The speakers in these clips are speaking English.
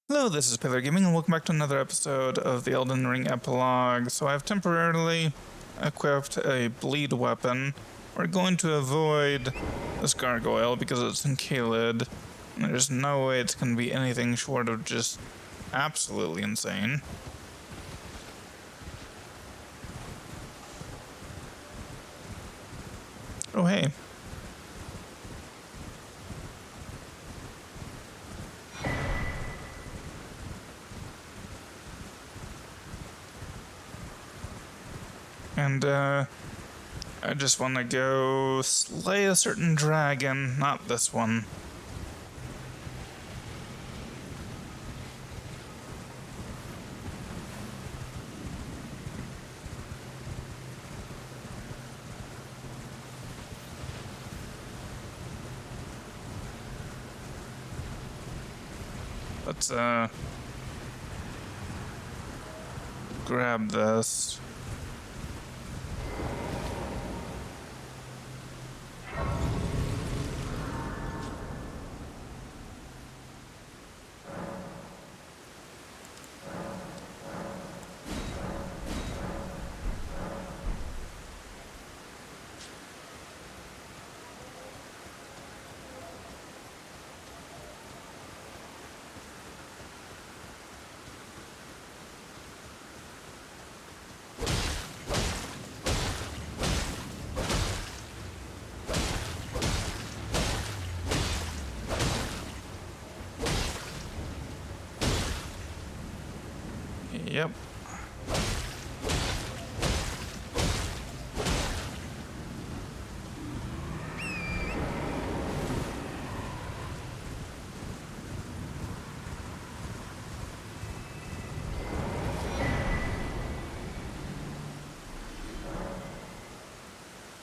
Hello, this is Epilog Gaming, and welcome back to another episode of the Elden Ring Epilog. So I've temporarily equipped a bleed weapon. We're going to avoid this gargoyle because it's in Kaled, and there's no way it's going to be anything short of just absolutely insane. Oh hey. And, I just want to go slay a certain dragon, not this one. Let's, grab this. Yep.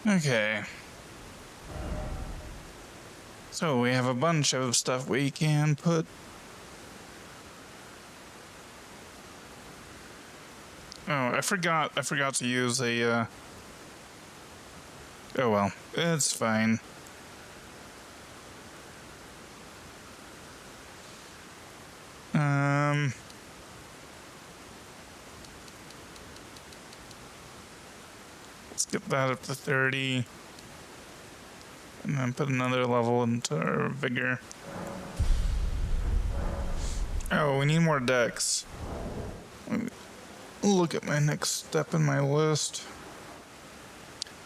Okay. So we have a bunch of stuff we can put. Oh, I forgot to use a, oh well, it's fine. Let's get that up to 30. And then put another level into our vigor. Oh, we need more decks. Look at my next step in my list.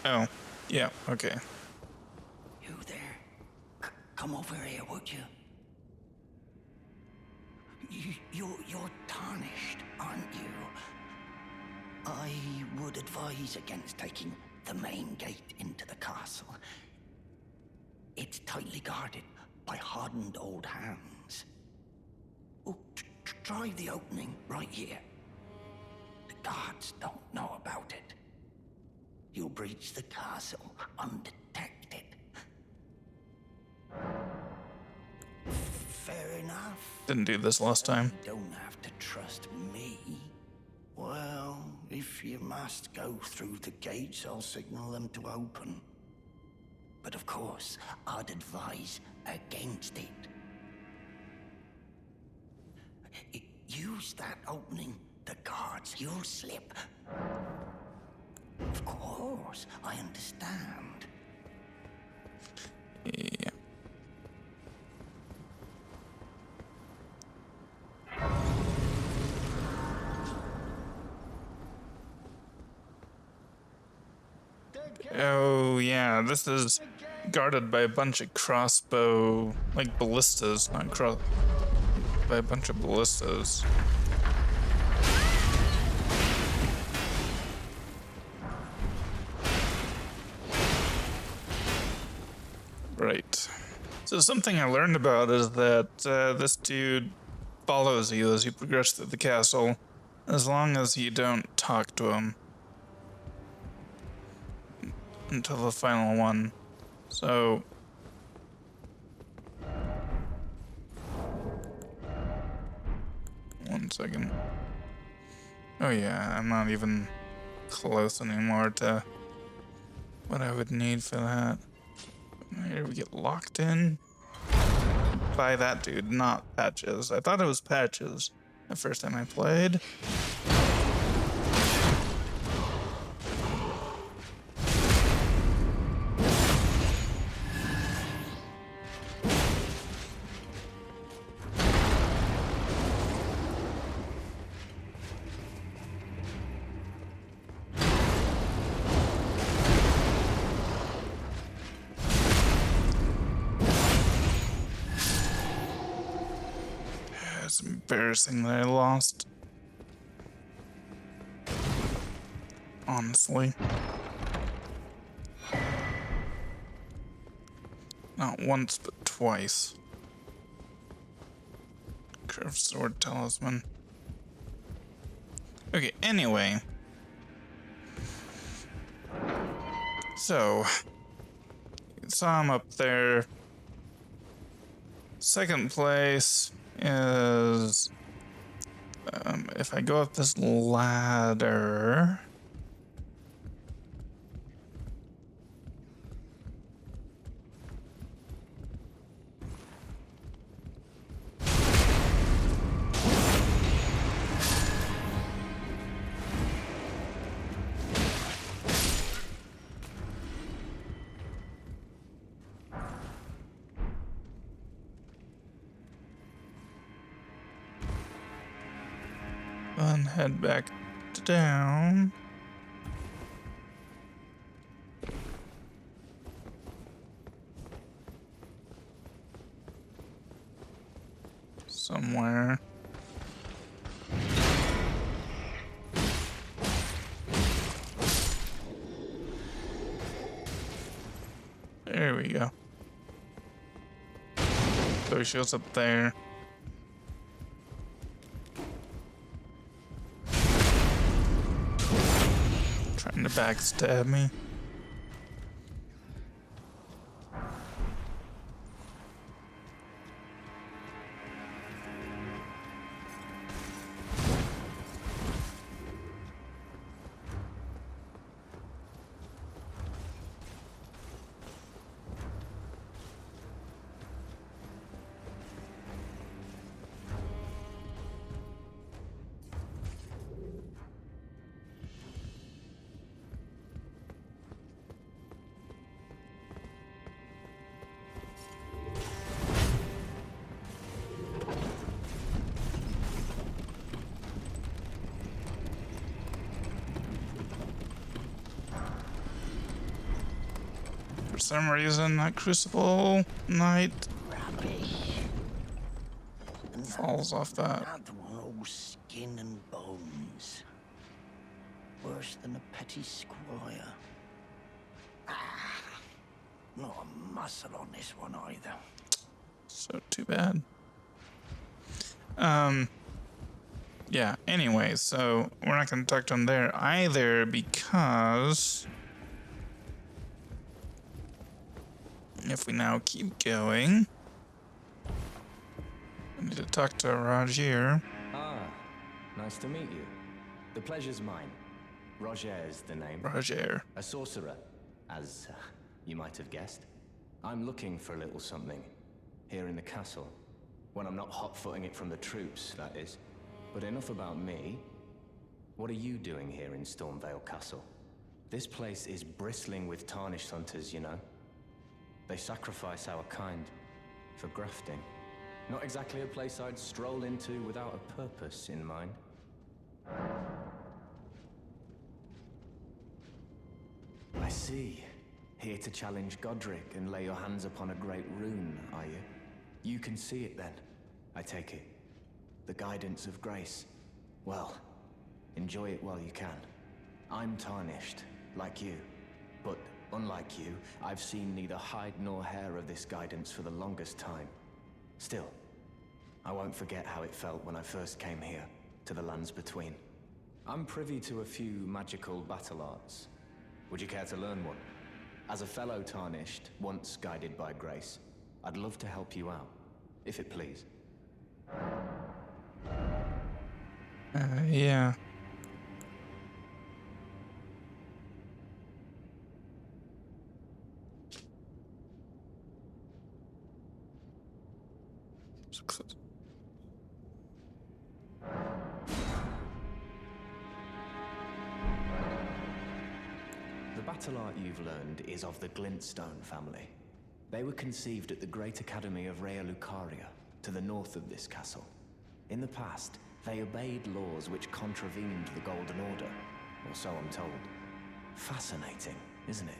Oh, yeah, okay. You there? Come over here, would you? You're tarnished, aren't you? I would advise against taking the main gate into the castle. It's tightly guarded by hardened old hands. Oh, try the opening right here. The guards don't know about it. You'll breach the castle undetected. Fair enough. Didn't do this last time. You don't have to trust me. Well, if you must go through the gates, I'll signal them to open. But of course, I'd advise against it. Use that opening. The guards, you'll slip. Of course, I understand. Yeah. Oh yeah, this is guarded by a bunch of crossbow, like ballistas, not cross, by a bunch of ballistas. Right. So something I learned about is that this dude follows you as you progress through the castle, as long as you don't talk to him until the final one. So one second. Oh yeah, I'm not even close anymore to what I would need for that. Here we get locked in. by that dude, not Patches. I thought it was Patches the first time I played. It's embarrassing that I lost. Honestly. Not once, but twice. Curved sword talisman. Okay, anyway. So, you saw him up there. Second place is if I go up this ladder. And head back down. Somewhere. There we go. So he shows up there. Trying to backstab me. For some reason, that Crucible Knight Rubbish. falls off that. Another one all skin and bones. Worse than a petty squire. Not a muscle on this one either. So too bad. Yeah, anyway, so we're not going to talk to him there either because if we now keep going, I need to talk to Roger. Ah, nice to meet you. The pleasure's mine. Roger is the name. Roger. A sorcerer, as you might have guessed. I'm looking for a little something here in the castle. When I'm not hot-footing it from the troops, that is. But enough about me. What are you doing here in Stormvale Castle? This place is bristling with tarnished hunters, you know. They sacrifice our kind for grafting. Not exactly a place I'd stroll into without a purpose in mind. I see. Here to challenge Godric and lay your hands upon a great rune, are you? You can see it then, I take it. The guidance of grace. Well, enjoy it while you can. I'm tarnished, like you. But unlike you, I've seen neither hide nor hair of this guidance for the longest time. Still, I won't forget how it felt when I first came here, to the lands between. I'm privy to a few magical battle arts. Would you care to learn one? As a fellow tarnished, once guided by grace, I'd love to help you out, if it please. Yeah. Success. The battle art you've learned is of the Glintstone family. They were conceived at the Great Academy of Rea Lucaria, to the north of this castle. In the past, they obeyed laws which contravened the Golden Order, or so I'm told. Fascinating, isn't it?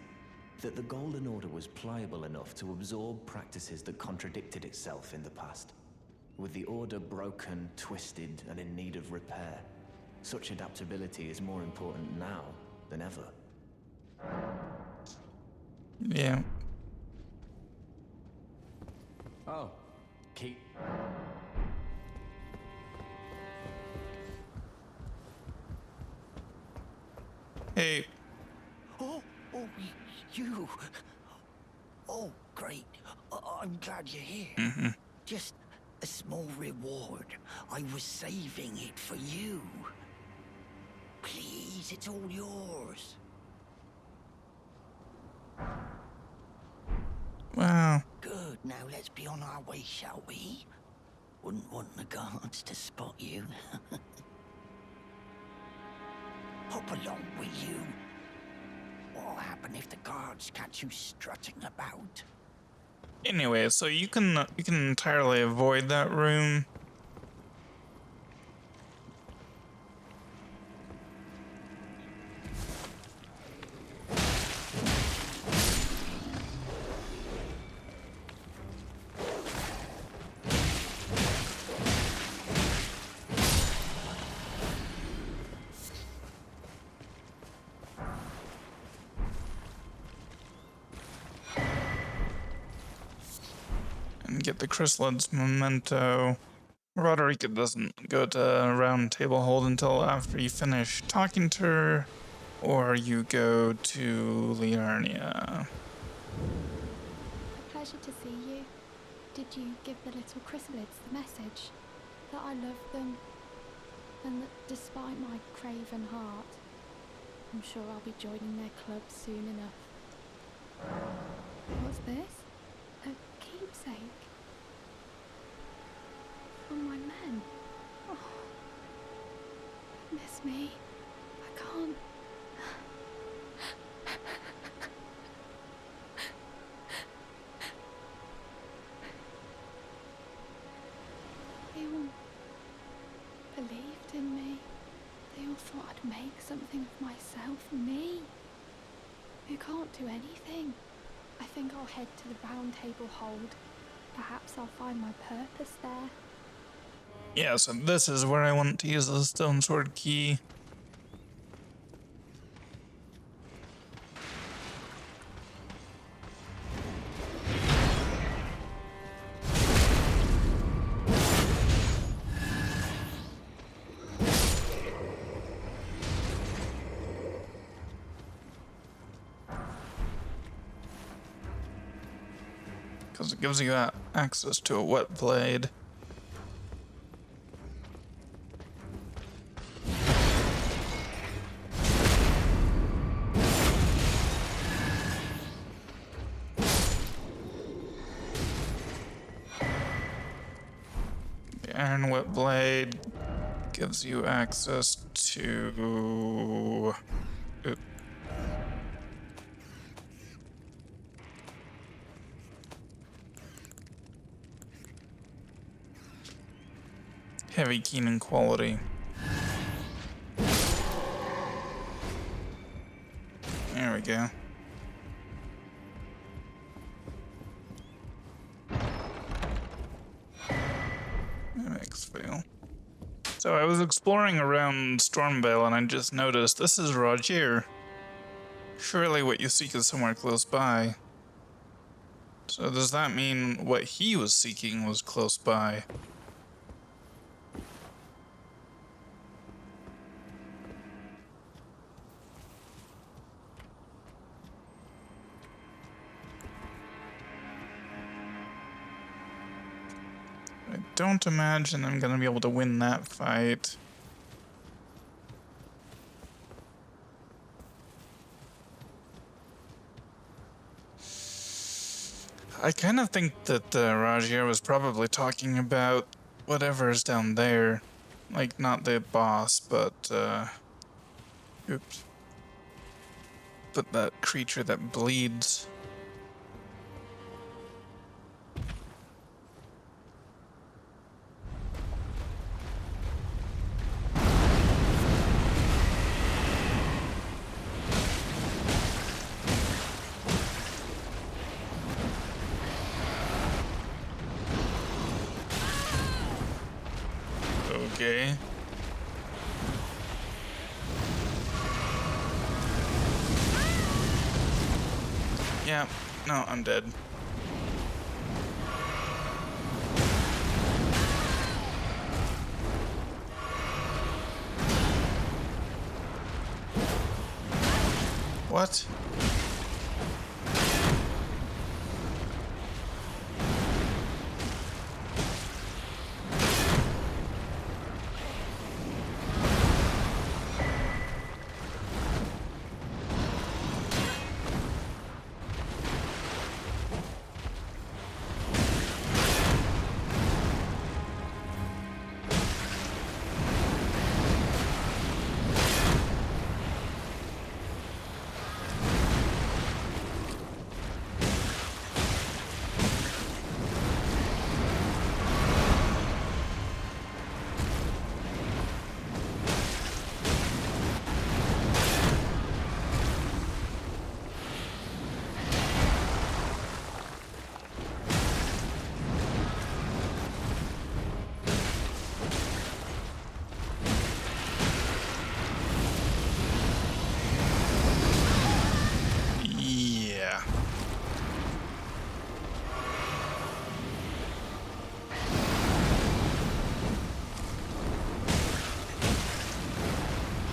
That the Golden Order was pliable enough to absorb practices that contradicted itself in the past. With the Order broken, twisted, and in need of repair, such adaptability is more important now than ever. Yeah. Oh, keep... Hey. Oh, you. Oh, great. I'm glad you're here. Just a small reward. I was saving it for you. Please, it's all yours. Wow. Good. Now let's be on our way, shall we? Wouldn't want the guards to spot you. Hop along, will you? What'll happen if the guards catch you strutting about? Anyway, so you can entirely avoid that room. And get the Chrysalids memento. Roderica doesn't go to Round Table Hold until after you finish talking to her, or you go to Liarnia. A pleasure to see you. Did you give the little chrysalids the message? That I love them, and that despite my craven heart, I'm sure I'll be joining their club soon enough. What's this? A keepsake? From my men? Oh, goodness me. I can't... They all believed in me. They all thought I'd make something of myself. Me. Who can't do anything. I think I'll head to the Round Table Hold. Perhaps I'll find my purpose there. Yeah, so this is where I want to use the Stone Sword key. Because it gives you access to a wet blade. The Iron Wet Blade gives you access to... Oop. Heavy Keenan quality. There we go. Mimics fail. So I was exploring around Stormvale and I just noticed this is Rogier. Surely what you seek is somewhere close by. So does that mean what he was seeking was close by? I don't imagine I'm gonna be able to win that fight. I kind of think that Rajir was probably talking about whatever's down there. Like, not the boss, but, oops. But that creature that bleeds. Okay. Yeah, no, I'm dead. What? Yeah.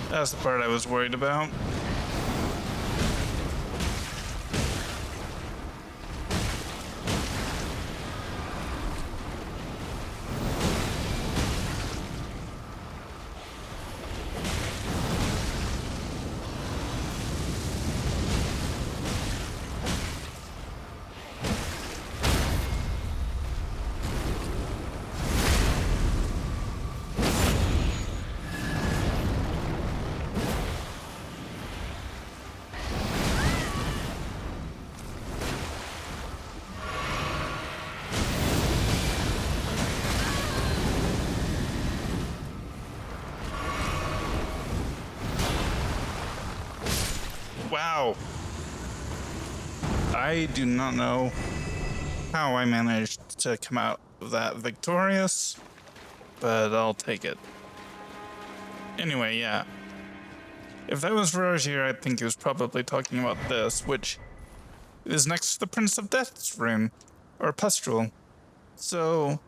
That's the part I was worried about. Wow. I do not know how I managed to come out of that victorious, but I'll take it. Anyway, yeah. If that was Rajir, I think he was probably talking about this, which is next to the Prince of Death's rune, or pustule. So,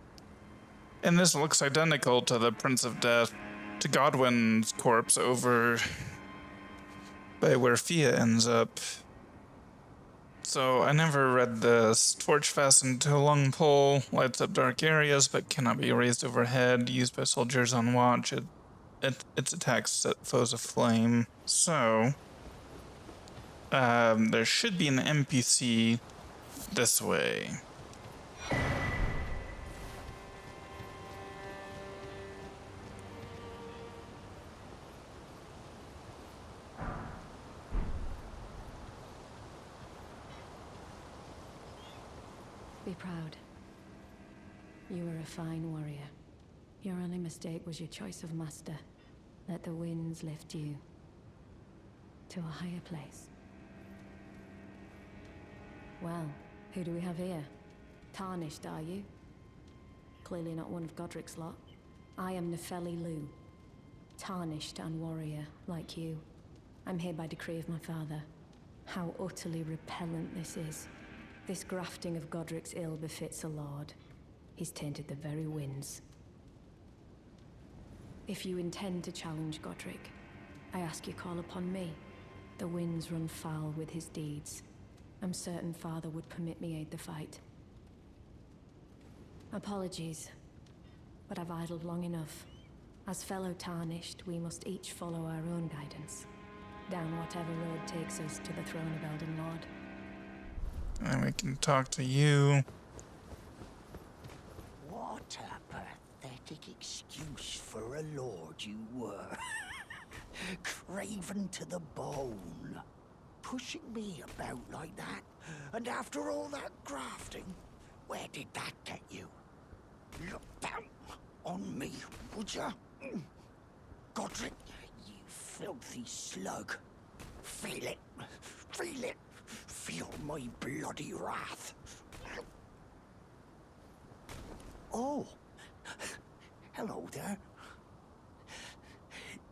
and this looks identical to the Prince of Death, to Godwin's corpse over by where Fia ends up. So I never read this. Torch fastened to a long pole, lights up dark areas, but cannot be raised overhead, used by soldiers on watch. Its attacks set foes aflame. So, there should be an NPC this way. Be proud. You were a fine warrior. Your only mistake was your choice of master. Let the winds lift you to a higher place. Well, who do we have here? Tarnished, are you? Clearly not one of Godric's lot. I am Nefeli Lu. Tarnished and warrior, like you. I'm here by decree of my father. How utterly repellent this is. This grafting of Godric's ill befits a lord. He's tainted the very winds. If you intend to challenge Godric, I ask you call upon me. The winds run foul with his deeds. I'm certain father would permit me aid the fight. Apologies, but I've idled long enough. As fellow Tarnished, we must each follow our own guidance, down whatever road takes us to the throne of Elden Lord. And we can talk to you. What a pathetic excuse for a lord you were. Craven to the bone. Pushing me about like that, and after all that grafting, where did that get you? Look down on me, would ya? Godric, you filthy slug. Feel it. Feel it. Feel my bloody wrath. Oh. Hello there.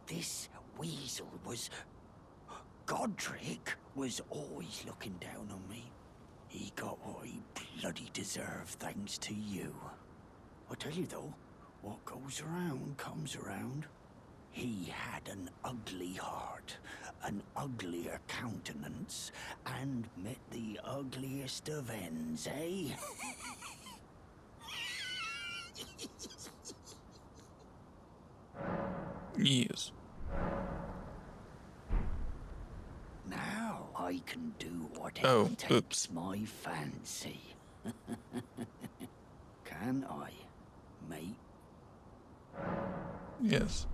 This weasel was... Godric was always looking down on me. He got what he bloody deserved thanks to you. I tell you though, what goes around comes around. He had an ugly heart, an uglier countenance, and met the ugliest of ends, eh? Yes. Now I can do whatever takes oops. my fancy. Can I, mate? Yes.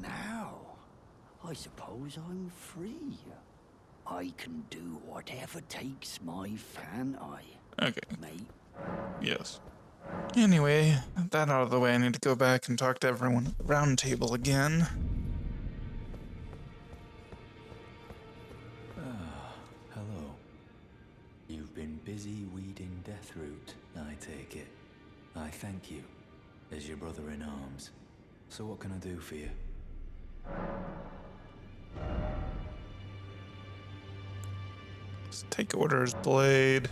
Now, I suppose I'm free. I can do whatever takes my can I, Okay. mate? Yes. Anyway, that out of the way, I need to go back and talk to everyone at the round table again. Hello. You've been busy weeding Deathroot, I take it. I thank you, as your brother in arms. So what can I do for you? Let's take orders, Blade.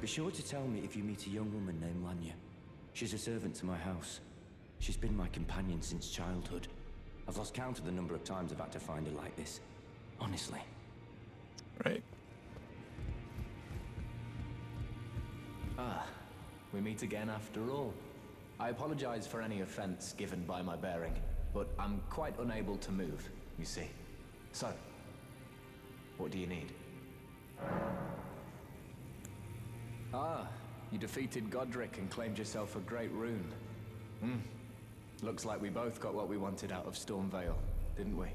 Be sure to tell me if you meet a young woman named Lanya. She's a servant to my house. She's been my companion since childhood. I've lost count of the number of times I've had to find her like this. Honestly. Right. Ah, we meet again after all. I apologize for any offense given by my bearing, but I'm quite unable to move, you see. So, what do you need? Ah, you defeated Godric and claimed yourself a great rune. Looks like we both got what we wanted out of Stormvale, didn't we?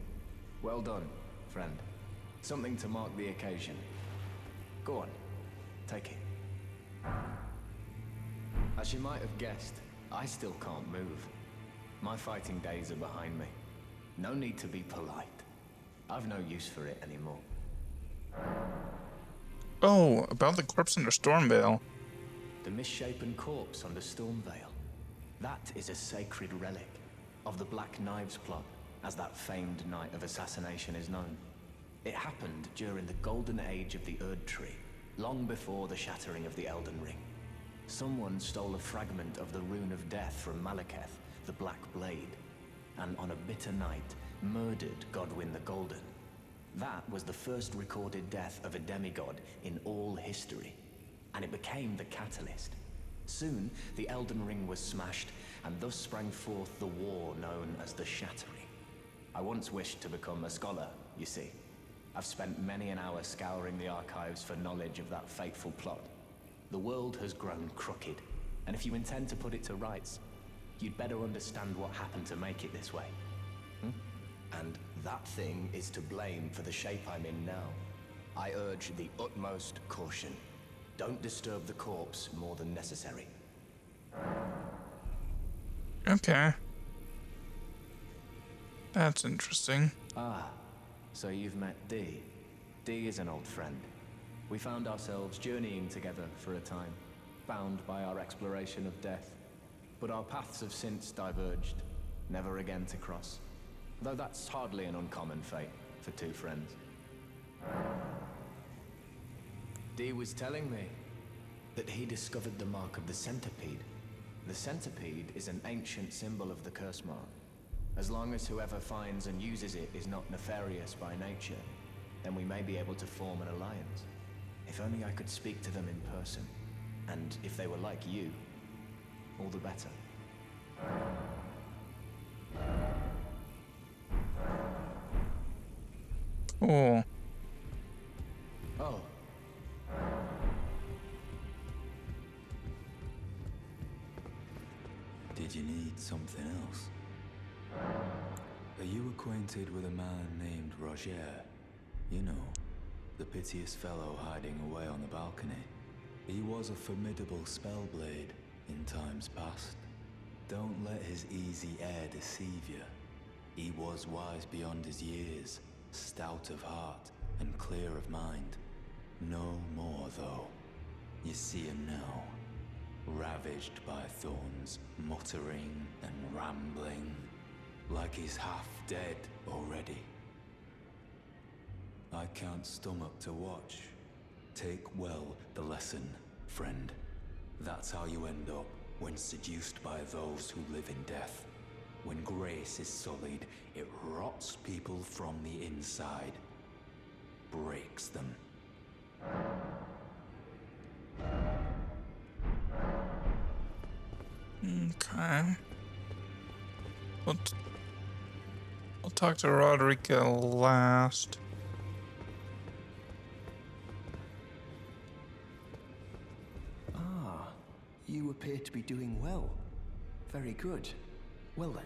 Well done, friend. Something to mark the occasion. Go on, take it. As you might have guessed, I still can't move. My fighting days are behind me. No need to be polite. I've no use for it anymore. Oh, about the corpse under Stormvale. The misshapen corpse under Stormvale. That is a sacred relic of the Black Knives plot, as that famed night of assassination is known. It happened during the golden age of the Erd Tree, long before the shattering of the Elden Ring. Someone stole a fragment of the Rune of Death from Malekith, the Black Blade, and on a bitter night, murdered Godwyn the Golden. That was the first recorded death of a demigod in all history, and it became the catalyst. Soon, the Elden Ring was smashed, and thus sprang forth the war known as the Shattering. I once wished to become a scholar, you see. I've spent many an hour scouring the archives for knowledge of that fateful plot. The world has grown crooked, and if you intend to put it to rights, you'd better understand what happened to make it this way. And that thing is to blame for the shape I'm in now. I urge the utmost caution. Don't disturb the corpse more than necessary. Okay. That's interesting. Ah, so you've met Dee. Dee is an old friend. We found ourselves journeying together for a time, bound by our exploration of death. But our paths have since diverged, never again to cross. Though that's hardly an uncommon fate for two friends. Dee was telling me that he discovered the mark of the centipede. The centipede is an ancient symbol of the curse mark. As long as whoever finds and uses it is not nefarious by nature, then we may be able to form an alliance. If only I could speak to them in person. And if they were like you, all the better. Cool. Oh. Did you need something else? Are you acquainted with a man named Roger? You know, the piteous fellow hiding away on the balcony. He was a formidable spellblade in times past. Don't let his easy air deceive you. He was wise beyond his years, stout of heart and clear of mind. No more, though. You see him now, ravaged by thorns, muttering and rambling, like he's half dead already. I can't stomach to watch. Take well the lesson, friend. That's how you end up when seduced by those who live in death. When grace is sullied, it rots people from the inside, breaks them. Okay. We'll talk to Roderica last. Ah, you appear to be doing well. Very good. Well then,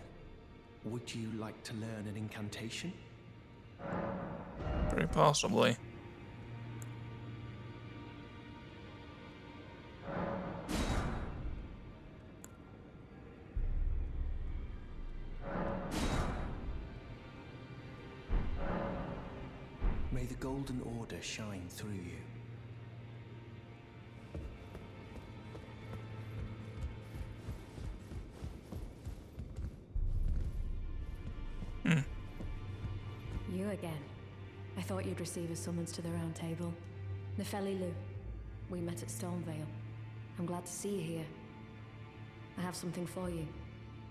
would you like to learn an incantation? Very possibly. May the Golden Order shine through you. You again. I thought you'd receive a summons to the Round Table. Nefeli Lu. We met at Stormvale. I'm glad to see you here. I have something for you.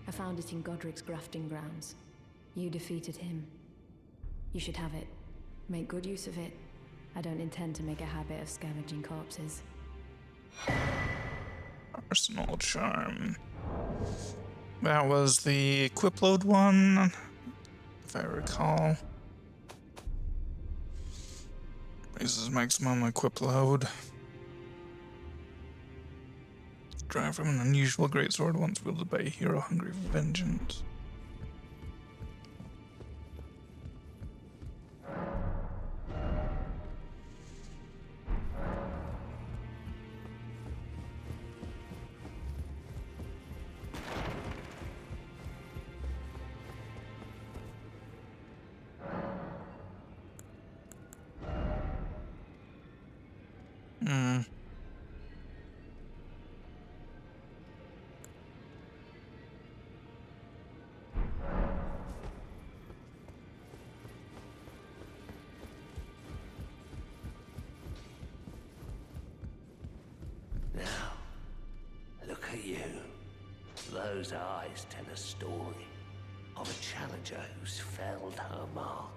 I found it in Godric's grafting grounds. You defeated him. You should have it. Make good use of it. I don't intend to make a habit of scavenging corpses. Arsenal charm. That was the equip load one, if I recall. Raises maximum equip load. Drive from an unusual greatsword once wielded by a hero hungry for vengeance. Now, look at you. Those eyes tell a story of a challenger who's felled her mark.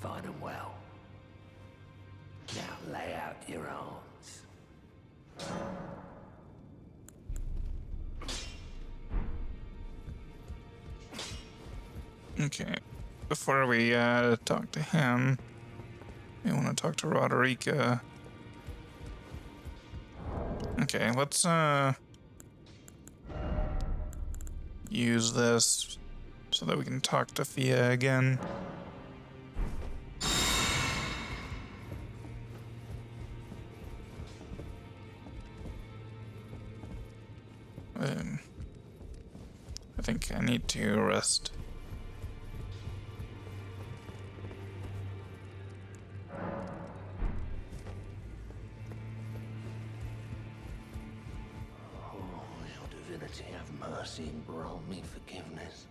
Fine and well. Now lay out your arms. Okay, before we talk to him, we want to talk to Roderica. Okay, let's use this so that we can talk to Thea again. I think I need to rest. Divinity, have mercy and grant me forgiveness.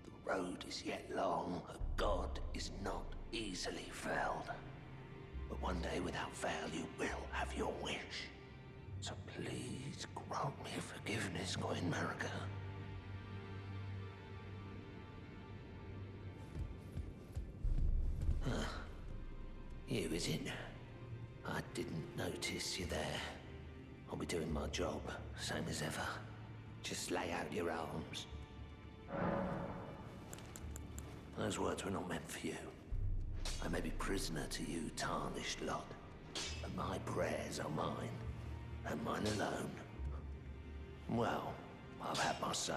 The road is yet long, a god is not easily felled. But one day without fail you will have your wish. So please grant me forgiveness, Queen Marika. You, is it? I didn't notice you there. I'll be doing my job, same as ever. Just lay out your arms. Those words were not meant for you. I may be prisoner to you, tarnished lot, but my prayers are mine, and mine alone. Well, I've had my say.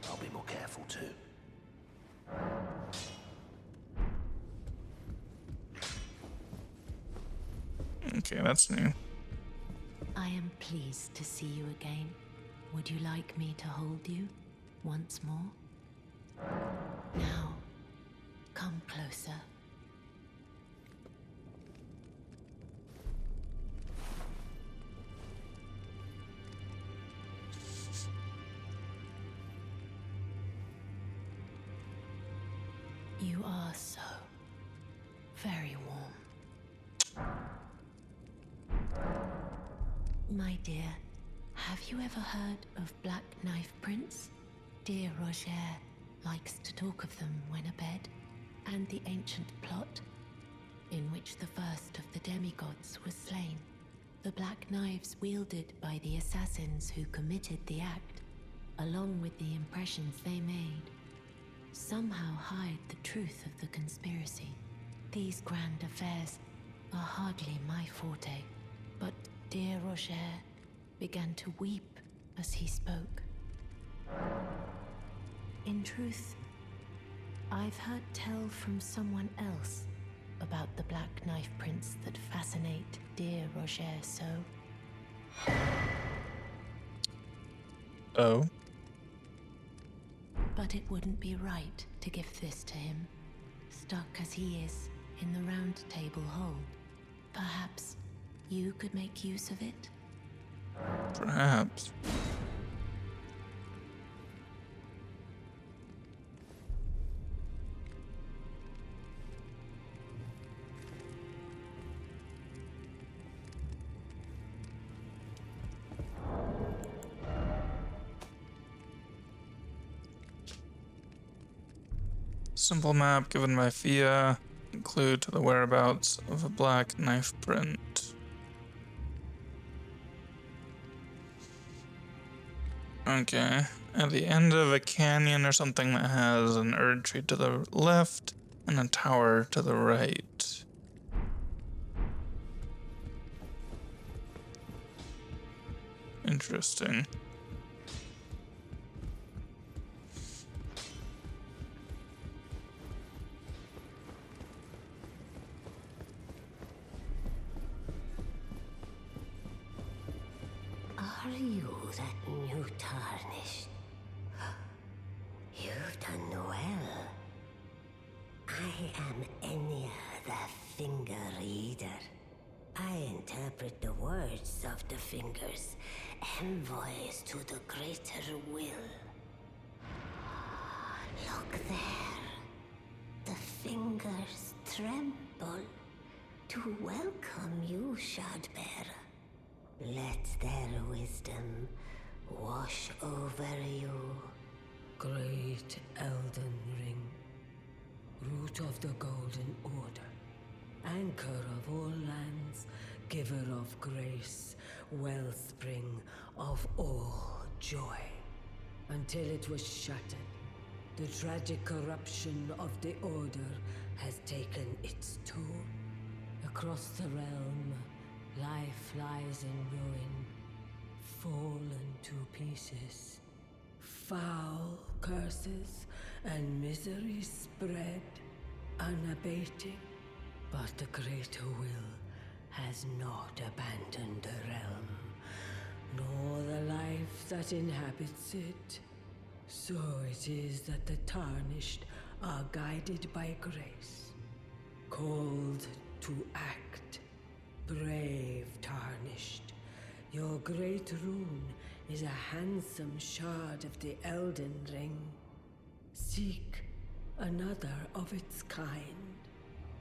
I'll be more careful too. Okay, that's new. I am pleased to see you again. Would you like me to hold you once more? Now, come closer. You are so very warm. My dear, have you ever heard of Black Knife Prince? Dear Roger likes to talk of them when abed, and the ancient plot in which the first of the demigods was slain. The black knives wielded by the assassins who committed the act, along with the impressions they made, somehow hide the truth of the conspiracy. These grand affairs are hardly my forte, but dear Roger began to weep as he spoke. In truth, I've heard tell from someone else about the Black Knife Prince that fascinate dear Roger so. Oh. But it wouldn't be right to give this to him, stuck as he is in the Round Table hold. Perhaps you could make use of it? Perhaps. Simple map given by Fia. Clue to the whereabouts of a black knife print. Okay. At the end of a canyon or something that has an Erd tree to the left and a tower to the right. Interesting. Are you that new tarnished? You've done well. I am Enya, the Finger Reader. I interpret the words of the fingers, envoys to the greater will. Look there. The fingers tremble to welcome you, Shardbearer. Let their wisdom wash over you. Great Elden Ring, root of the Golden Order, anchor of all lands, giver of grace, wellspring of all joy. Until it was shattered, the tragic corruption of the Order has taken its toll. Across the realm, life lies in ruin, fallen to pieces. Foul curses and misery spread, unabating. But the greater will has not abandoned the realm, nor the life that inhabits it. So it is that the tarnished are guided by grace, called to act. Brave tarnished, your great rune is a handsome shard of the Elden Ring. Seek another of its kind,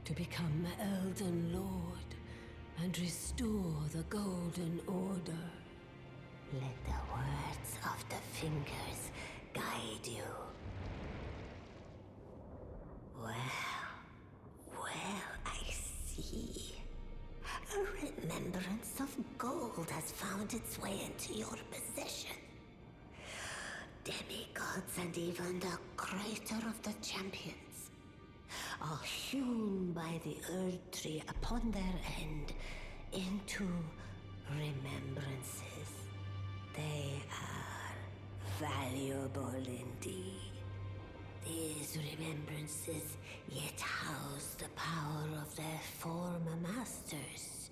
to become Elden Lord and restore the Golden Order. Let the words of the fingers guide you. Well, I see. A remembrance of gold has found its way into your possession. Demigods and even the greater of the champions are hewn by the Earth Tree upon their end into remembrances. They are valuable indeed. These remembrances yet house the power of their former masters.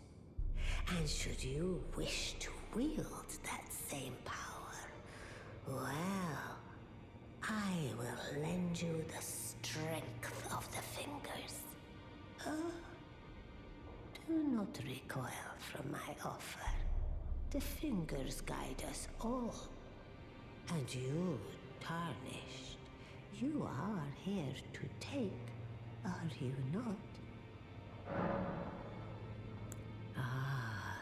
And should you wish to wield that same power, well, I will lend you the strength of the fingers. Oh, do not recoil from my offer. The fingers guide us all. And you, Tarnished, you are here to take, are you not? Ah,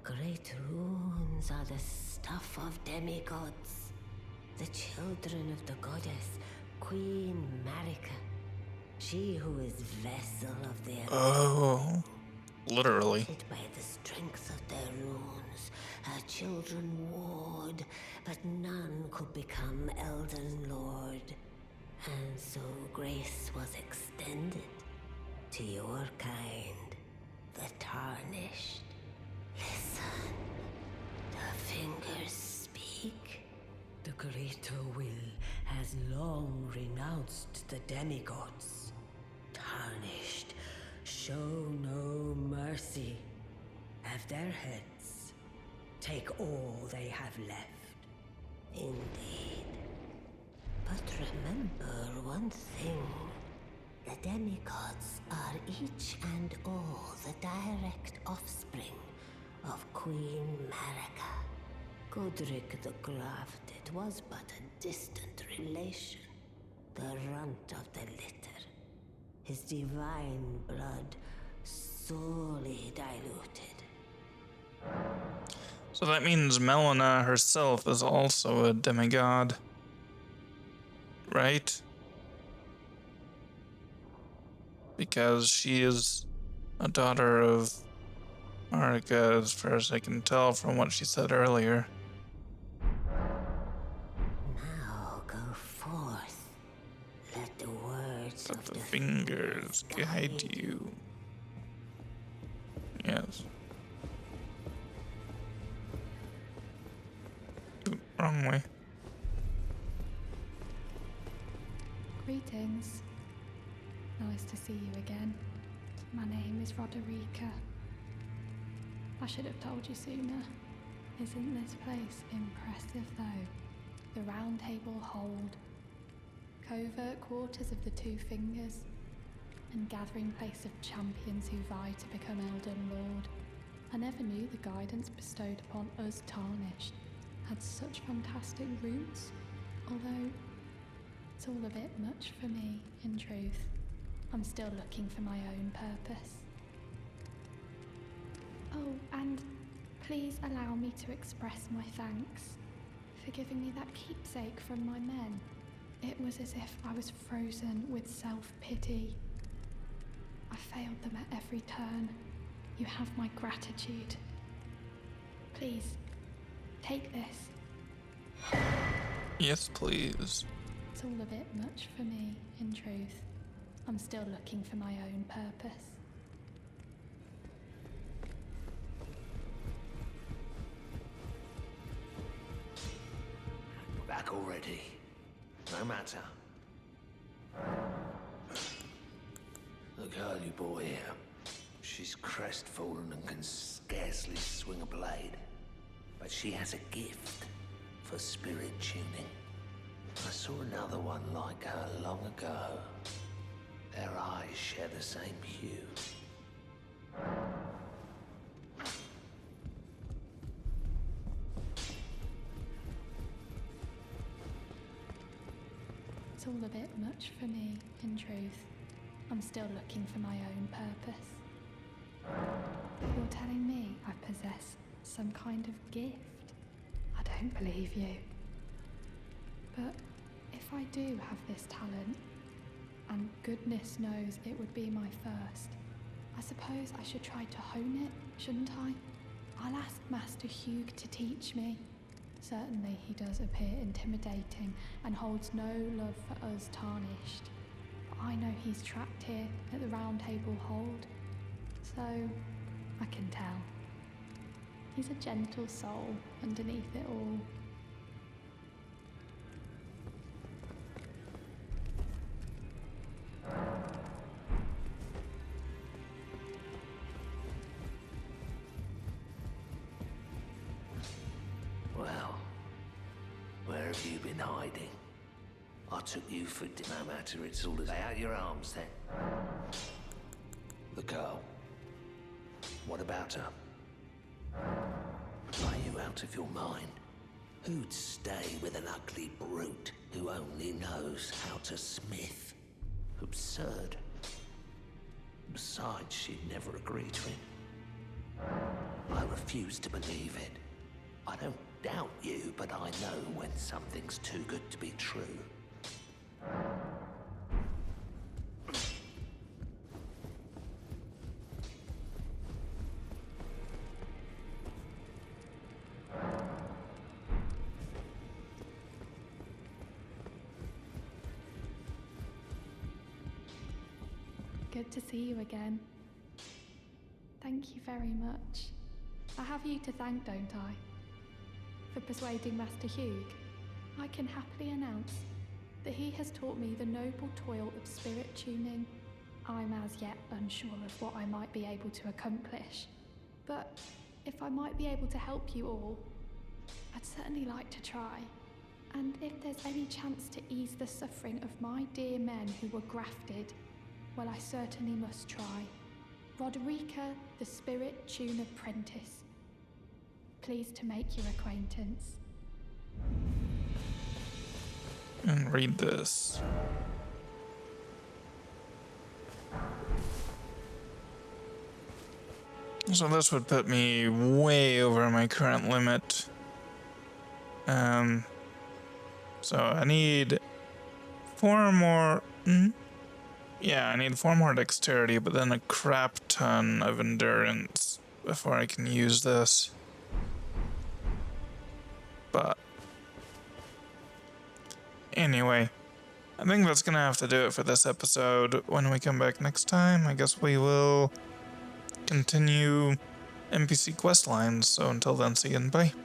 great runes are the stuff of demigods, the children of the goddess, Queen Marika, she who is vessel of the Oh, literally. by the strength of their runes, her children warred, but none could become Elden Lord. And so grace was extended to your kind, the Tarnished. Listen, the fingers speak. The greater will has long renounced the demigods. Tarnished, show no mercy. Have their heads. Take all they have left. Indeed. But remember one thing. The demigods are each and all the direct offspring of Queen Marika. Godric the Grafted was but a distant relation, the runt of the litter. His divine blood sorely diluted. So that means Melina herself is also a demigod, right? Because she is a daughter of Marika, as far as I can tell from what she said earlier. Now go forth. Let the words Let of the fingers guide you. Yes. Ooh, wrong way. Greetings. Nice to see you again. My name is Roderica. I should have told you sooner. Isn't this place impressive though? The Round Table Hold, covert quarters of the Two Fingers, and gathering place of champions who vie to become Elden Lord. I never knew the guidance bestowed upon us Tarnished had such fantastic roots, although it's all a bit much for me, in truth. I'm still looking for my own purpose. Oh, and please allow me to express my thanks for giving me that keepsake from my men. It was as if I was frozen with self-pity. I failed them at every turn. You have my gratitude. Please, take this. Yes, please. It's all a bit much for me, in truth. I'm still looking for my own purpose. Back already. No matter. The girl you brought here, she's crestfallen and can scarcely swing a blade. But she has a gift for spirit tuning. I saw another one like her long ago. Their eyes share the same hue. It's all a bit much for me, in truth. I'm still looking for my own purpose. You're telling me I possess some kind of gift? I don't believe you. But if I do have this talent, and goodness knows it would be my first, I suppose I should try to hone it, shouldn't I? I'll ask Master Hugh to teach me. Certainly he does appear intimidating and holds no love for us Tarnished. But I know he's trapped here at the Round Table Hold, so I can tell. He's a gentle soul underneath it all. Well, where have you been hiding? I took you for no matter, it's all lay out your arms then. The girl. What about her? Are you out of your mind? Who'd stay with an ugly brute who only knows how to smith? Absurd. Besides, she'd never agree to it. I refuse to believe it. I don't doubt you, but I know when something's too good to be true. Good to see you again. Thank you very much. I have you to thank, don't I? For persuading Master Hugh. I can happily announce that he has taught me the noble toil of spirit tuning. I'm as yet unsure of what I might be able to accomplish, but if I might be able to help you all, I'd certainly like to try. And if there's any chance to ease the suffering of my dear men who were grafted, well, I certainly must try. Roderica, the Spirit Tune Apprentice. Pleased to make your acquaintance. And read this. So this would put me way over my current limit. So I need 4 more. Yeah, I need 4 more dexterity, but then a crap ton of endurance before I can use this. But anyway, I think that's gonna have to do it for this episode. When we come back next time, I guess we will continue NPC quest lines. So until then, see you and bye.